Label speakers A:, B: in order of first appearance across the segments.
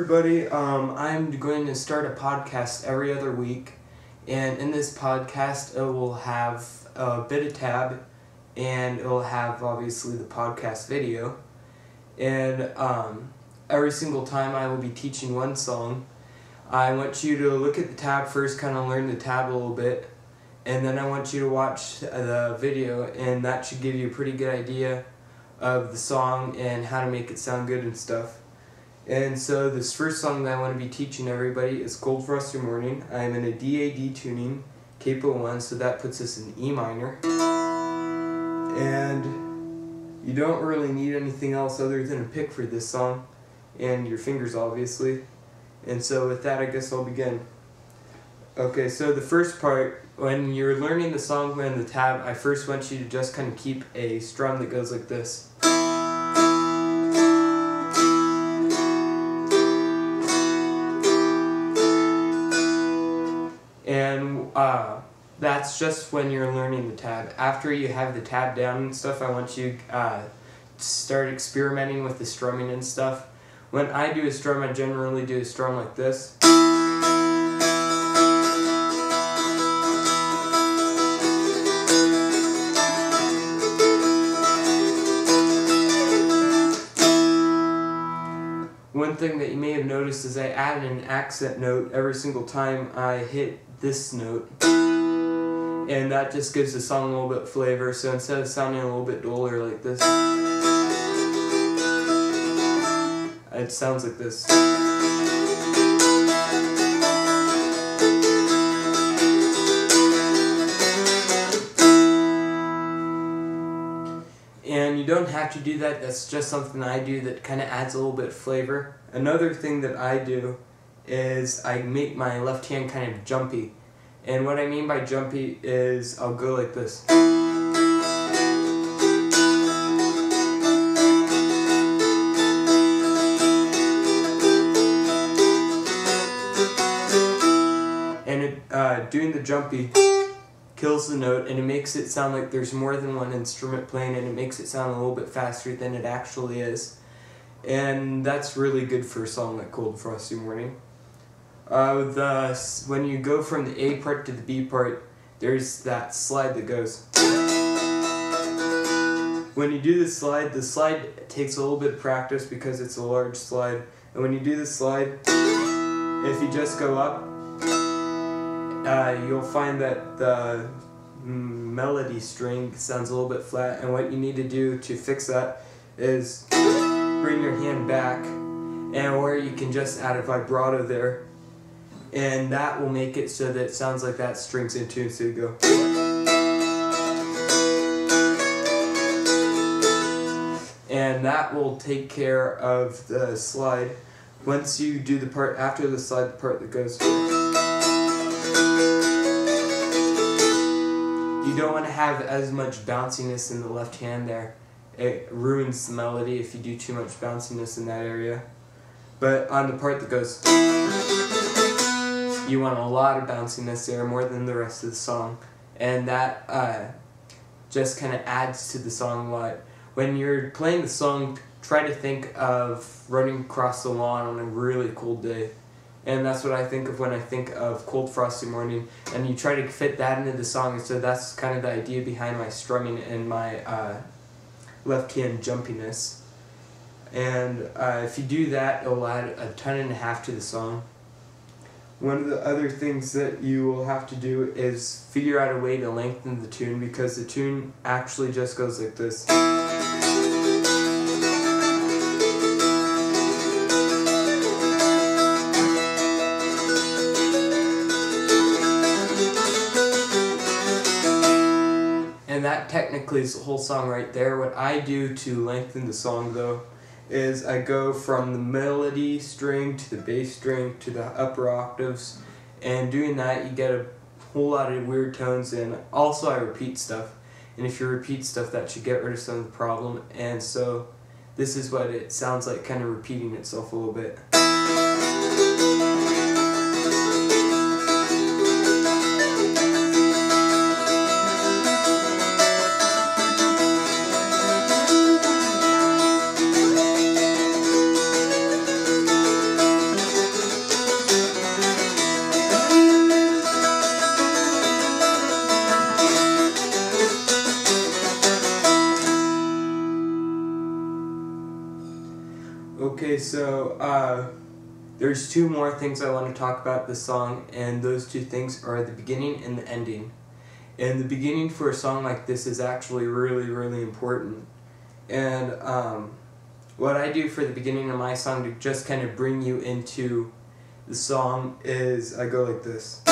A: everybody. I'm going to start a podcast every other week, and in this podcast it will have a bit of tab, and it will have obviously the podcast video, and every single time I will be teaching one song. I want you to look at the tab first, kind of learn the tab a little bit, and then I want you to watch the video, and that should give you a pretty good idea of the song and how to make it sound good and stuff. And so this first song that I want to be teaching everybody is Cold Frosty Morning. I'm in a DAD tuning, capo 1, so that puts us in E minor. And you don't really need anything else other than a pick for this song, and your fingers obviously. And so with that, I guess I'll begin. Okay, so the first part, when you're learning the song and the tab, I first want you to just kind of keep a strum that goes like this. And that's just when you're learning the tab. After you have the tab down and stuff, I want you to start experimenting with the strumming and stuff. When I do a strum, I generally do a strum like this. One thing that you may have noticed is I add an accent note every single time I hit this note, and that just gives the song a little bit of flavor. So instead of sounding a little bit duller like this, it sounds like this. And you don't have to do that, that's just something I do that kind of adds a little bit of flavor. Another thing that I do is I make my left hand kind of jumpy. And what I mean by jumpy is I'll go like this. And doing the jumpy kills the note, and it makes it sound like there's more than one instrument playing, and it makes it sound a little bit faster than it actually is. And that's really good for a song like Cold Frosty Morning. When you go from the A part to the B part, there's that slide that goes. When you do the slide takes a little bit of practice because it's a large slide. And when you do the slide, if you just go up, you'll find that the melody string sounds a little bit flat, and what you need to do to fix that is bring your hand back, or you can just add a vibrato there, and that will make it so that it sounds like that string's in tune, so you go. And that will take care of the slide. Once you do the part after the slide, the part that goes. You don't want to have as much bounciness in the left hand there. It ruins the melody if you do too much bounciness in that area. But on the part that goes, you want a lot of bounciness there, more than the rest of the song. And that just kind of adds to the song a lot. When you're playing the song, try to think of running across the lawn on a really cold day. And that's what I think of when I think of Cold Frosty Morning. And you try to fit that into the song, and so that's kind of the idea behind my strumming and my left hand jumpiness. And if you do that, it'll add a ton and a half to the song. One of the other things that you will have to do is figure out a way to lengthen the tune, because the tune actually just goes like this. And that technically is the whole song right there. What I do to lengthen the song, though, is I go from the melody string to the bass string to the upper octaves, and doing that you get a whole lot of weird tones, and also I repeat stuff. And if you repeat stuff, that should get rid of some of the problem. And so this is what it sounds like, kind of repeating itself a little bit. there's two more things I want to talk about this song, and those two things are the beginning and the ending. And the beginning for a song like this is actually really, really important. And what I do for the beginning of my song to just kind of bring you into the song is I go like this.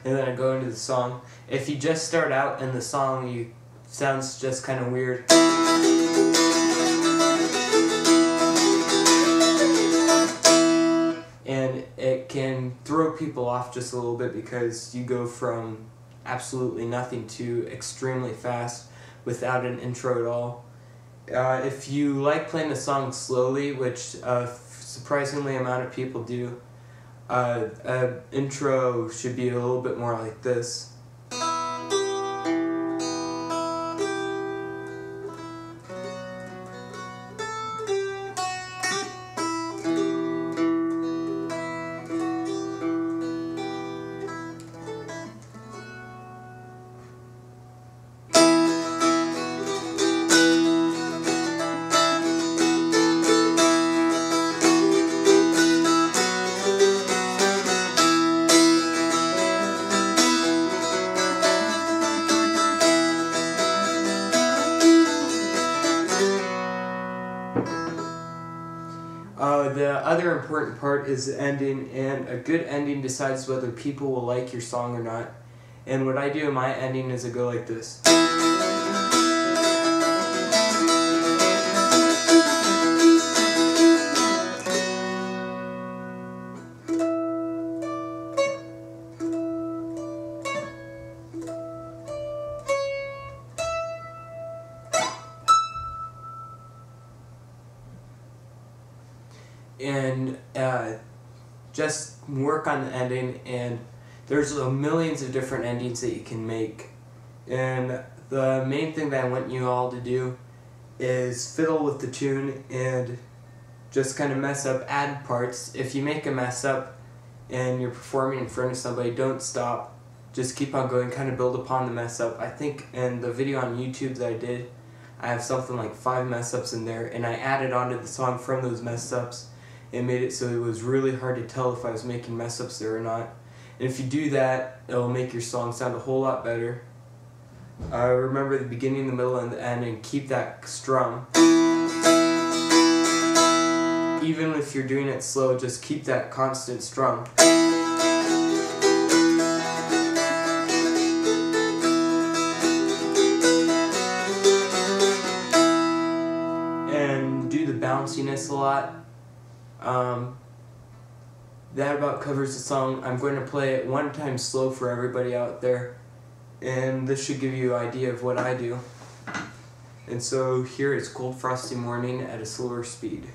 A: And then I go into the song. If you just start out in the song, it sounds just kind of weird. And it can throw people off just a little bit because you go from absolutely nothing to extremely fast without an intro at all. If you like playing the song slowly, which a surprisingly amount of people do, an intro should be a little bit more like this. The other important part is the ending, and a good ending decides whether people will like your song or not. And what I do in my ending is I go like this. And just work on the ending, and there's millions of different endings that you can make. And the main thing that I want you all to do is fiddle with the tune and just kind of mess up, add parts. If you make a mess up and you're performing in front of somebody, don't stop. Just keep on going, kind of build upon the mess up. I think in the video on YouTube that I did, I have something like 5 mess ups in there, and I added onto the song from those mess ups. It made it so it was really hard to tell if I was making mess ups there or not. And if you do that, it'll make your song sound a whole lot better. Remember the beginning, the middle, and the end, and keep that strum. Even if you're doing it slow, just keep that constant strum. And do the bounciness a lot. That about covers the song. I'm going to play it one time slow for everybody out there, and this should give you an idea of what I do. And so here it's Cold Frosty Morning at a slower speed.